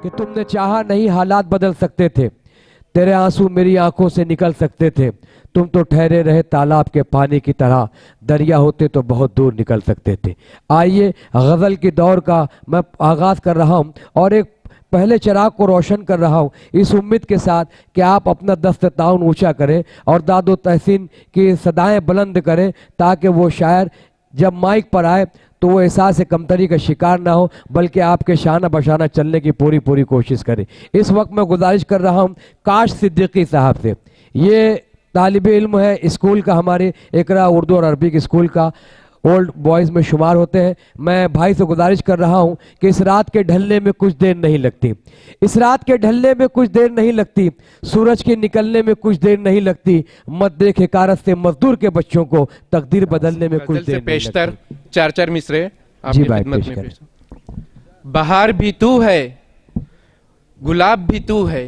कि तुमने चाहा नहीं हालात बदल सकते थे, तेरे आंसू मेरी आंखों से निकल सकते थे, तुम तो ठहरे रहे तालाब के पानी की तरह, दरिया होते तो बहुत दूर निकल सकते थे। आइए गज़ल की दौर का मैं आगाज़ कर रहा हूँ और एक पहले चिराग को रोशन कर रहा हूँ इस उम्मीद के साथ कि आप अपना दस्त ताउन ऊंचा करें और दादो तहसीन की सदाएं बुलंद करें, ताकि वो शायर जब माइक पर आए तो वो एहसास कमतरी का शिकार ना हो, बल्कि आपके शाना बशाना चलने की पूरी कोशिश करे। इस वक्त मैं गुजारिश कर रहा हूँ काश सिद्दीकी साहब से, ये तालिब इल्म है स्कूल का, हमारे इकरा उर्दू और अरबी स्कूल का, ओल्ड बॉयज़ में शुमार होते हैं। मैं भाई से गुजारिश कर रहा हूं कि इस रात के ढलने में कुछ देर नहीं लगती, इस रात के ढलने में कुछ देर नहीं लगती, सूरज के निकलने में कुछ देर नहीं लगती, मत देख हिकारत से मजदूर के बच्चों को तकदीर बदलने में कुछ देर नहीं लगती। चार मिसरे जी भाई पेश करें। बहार भी तू है, गुलाब भी तू है,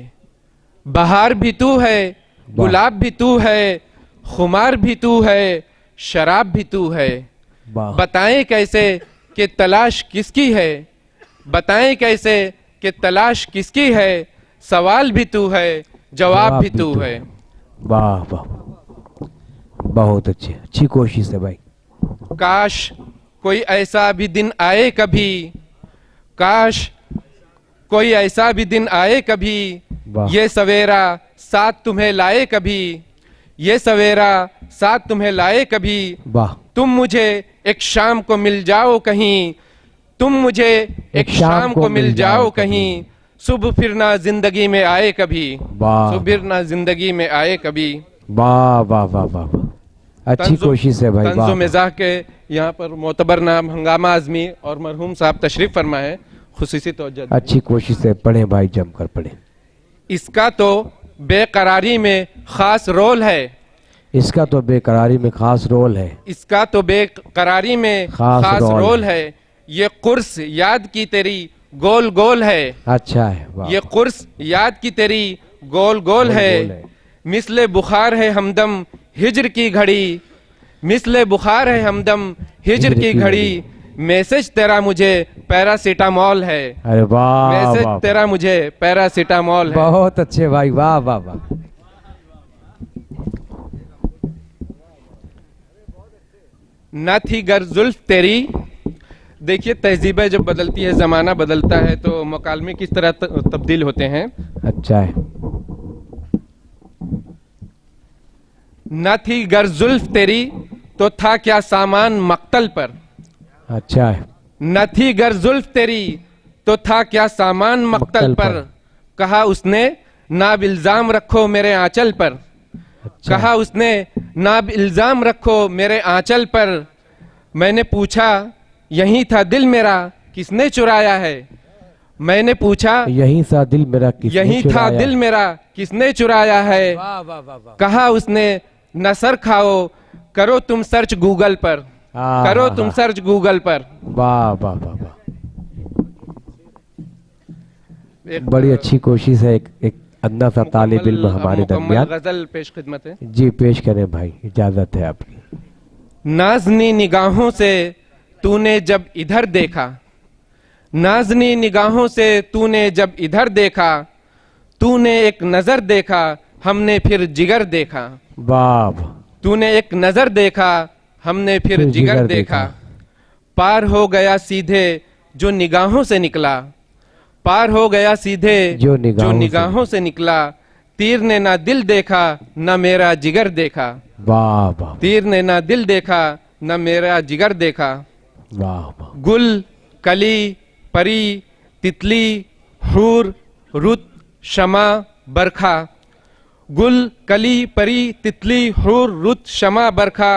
बहार भी तू है, गुलाब भी तू है, खुमार भी तू है, शराब भी तू है। बताएं कैसे कि तलाश किसकी है, बताएं कैसे कि तलाश किसकी है, सवाल भी तू है, जवाब भी तू है। वाह वाह, बहुत अच्छी कोशिश है भाई। काश कोई ऐसा भी दिन आए कभी, काश कोई ऐसा भी दिन आए कभी, ये सवेरा साथ तुम्हें लाए कभी, ये सवेरा साथ तुम्हें लाए कभी। वाह, तुम मुझे एक शाम को मिल जाओ कहीं, तुम मुझे एक शाम को मिल जाओ कहीं, सुबह फिर ना जिंदगी में आए कभी, सुबह ना जिंदगी में आए कभी। वाह वाह वाह वाह, अच्छी कोशिश है भाई। तंज़ो मिज़ाह के यहाँ पर मोतबर नाम हंगामा आज़मी और मरहूम साहब तशरीफ फरमा है, खुसूसी तवज्जो। अच्छी कोशिश है, पढ़े भाई, जमकर पढ़े। इसका तो बेकरारी में खास रोल है, इसका तो बेकरारी में खास रोल है, इसका तो बेकरारी में खास रोल है। ये कुर्स याद की तेरी गोल गोल है, अच्छा है। ये कुर्स याद की तेरी गोल गोल है। मिसले बुखार है हमदम हिज्र की घड़ी, मिसले बुखार है हमदम हिज्र की घड़ी, मैसेज तेरा मुझे पैरासीटामॉल है। अरे वाह, मैसेज तेरा मुझे पैरासीटामॉल है। बहुत अच्छे भाई, वाह वाह वाह। न थी गर जुल्फ तेरी, देखिए तहजीबें जब बदलती है, जमाना बदलता है, तो मुकालमे किस तरह तब्दील होते हैं। अच्छा है। न थी गर जुल्फ तेरी तो था क्या सामान मक्तल पर, अच्छा है। न थी गर जुल्फ तेरी तो था क्या सामान मक्तल पर, कहा उसने नाब इल्जाम रखो मेरे आंचल पर, अच्छा। कहा उसने नाब इल्जाम रखो मेरे आंचल पर। मैंने पूछा यही था दिल मेरा किसने चुराया है, मैंने पूछा यही था दिल मेरा किसने यही था दिल मेरा किसने चुराया है। वाह वाह वाह वाह। कहा उसने न सर खाओ, करो तुम सर्च गूगल पर, करो तुम सर्च गूगल पर। वाह वाह वाह वाह, बड़ी अच्छी कोशिश है। एक अदना सा तालिब इल्म हमारे दरमियान। गजल पेश खिदमत है जी, पेश करें भाई, इजाजत है आपकी। नाज़नी निगाहों से तूने जब इधर देखा, नाज़नी निगाहों से तूने जब इधर देखा, तूने एक नजर देखा हमने फिर जिगर देखा। वाह, तूने एक नजर देखा हमने फिर जिगर देखा। पार हो गया सीधे जो निगाहों से निकला, पार हो गया सीधे जो निगाहों से निकला, तीर ने ना दिल देखा ना मेरा जिगर देखा। वाह वाह, तीर ने ना दिल देखा ना मेरा जिगर देखा। वाह वाह। गुल कली परी तितली हूर रुत शमा बरखा, गुल कली परी तितली हूर रुत शमा बरखा,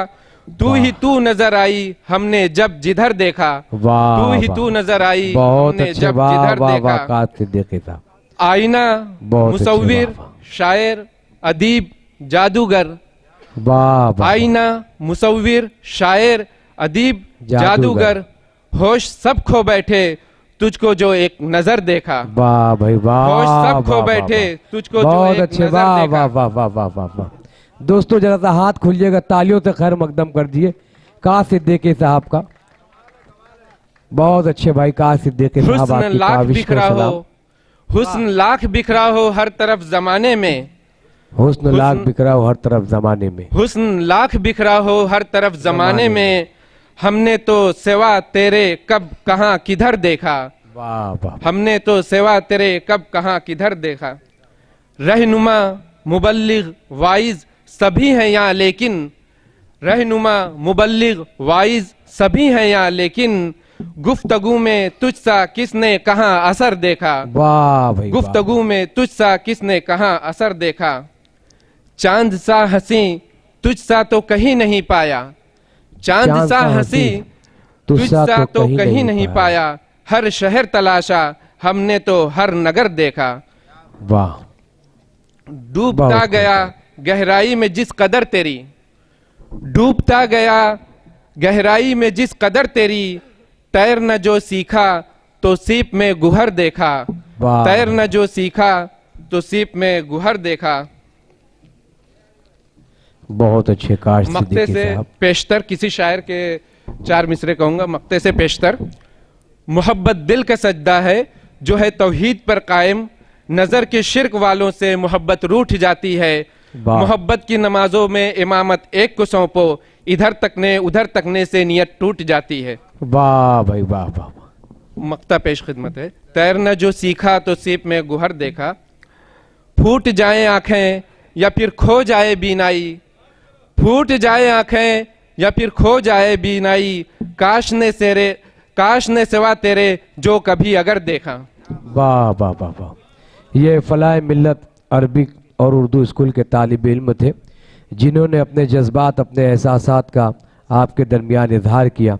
तू ही तू नजर आई हमने जब जिधर देखा। वाह, तू ही तू नजर आई बहुत हमने अच्छे, जब वाह जिधर वाह देखा। वाह, कात सिद्दीकी साहब। आईना मुसव्विर वाह, वाह। शायर अदीब जादूगर, वाह वाह। आईना मुसव्विर शायर अदीब जादूगर, होश सब खो बैठे तुझको जो एक नजर देखा। वाह भाई वाह, होश सब खो बैठे तुझको जो एक अच्छे, नजर वाह देखा। वाह वाह वाह वाह वाह वाह। दोस्तों जरा सा हाथ खुलिएगा, तालियों से खैर मकदम कर दिए काश सिद्दीकी साहब का। बहुत अच्छे भाई, काश सिद्दीकी साहब, हुस्न आपकी लाख काविश को बिखरा सलाम। हो, हुस्न लाख बिखरा हो हर तरफ जमाने में, हुस्न लाख बिखरा हो हर तरफ जमाने में, हुस्न लाख बिखरा हो हर तरफ जमाने में, हमने तो सिवा तेरे कब कहाँ किधर देखा, वाह वाह, हमने तो सिवा तेरे कब कहाँ किधर देखा। रहनुमा मुबल्लिग वाइज सभी हैं यहाँ लेकिन, रहनुमा मुबल्लिग वाइज सभी हैं यहाँ लेकिन, गुफ्तगू में तुझसा किसने कहाँ असर देखा, वाह भाई, गुफ्तगू में तुझसा किसने कहाँ असर देखा। चांद सा हंसी तुझसा तो कहीं नहीं पाया, चांद सा हंसी तुझसा तो कहीं नहीं पाया, हर शहर तलाशा हमने तो हर नगर देखा। वाह, डूबता बहुत गया गहराई में जिस कदर तेरी, डूबता गया गहराई में जिस कदर तेरी, तैरना जो सीखा तो सीप में गुहर देखा, वाह, तैरना जो सीखा तो सीप में गुहर देखा। बहुत अच्छे काश मक्ते सिद्दीकी से साहब। पेशतर, किसी शायर के 4 मिसरे कहूंगा। मक्ते से पेशतर। मोहब्बत दिल का सजदा है जो है तौहीद पर कायम, नजर के शिरक वालों से मोहब्बत रूठ जाती है, मोहब्बत की नमाजों में इमामत एक को सौंपो, इधर तकने उधर तकने से नियत टूट जाती है। वाह भाई वाह वाह, मक्ता पेश खिदमत है। तैरना जो सीखा तो सीप में गुहर देखा, फूट जाए आंखें या फिर खो जाए बीनाई, फूट जाए आंखें या फिर खो जाए बीनाई, काश ने सिवा तेरे जो कभी अगर देखा। वाह वाह वाह वाह। ये फलाह मिल्लत अरबिक और उर्दू स्कूल के तालिब इल्म थे जिन्होंने अपने जज्बात, अपने एहसासात का आपके दरमियान इजहार किया।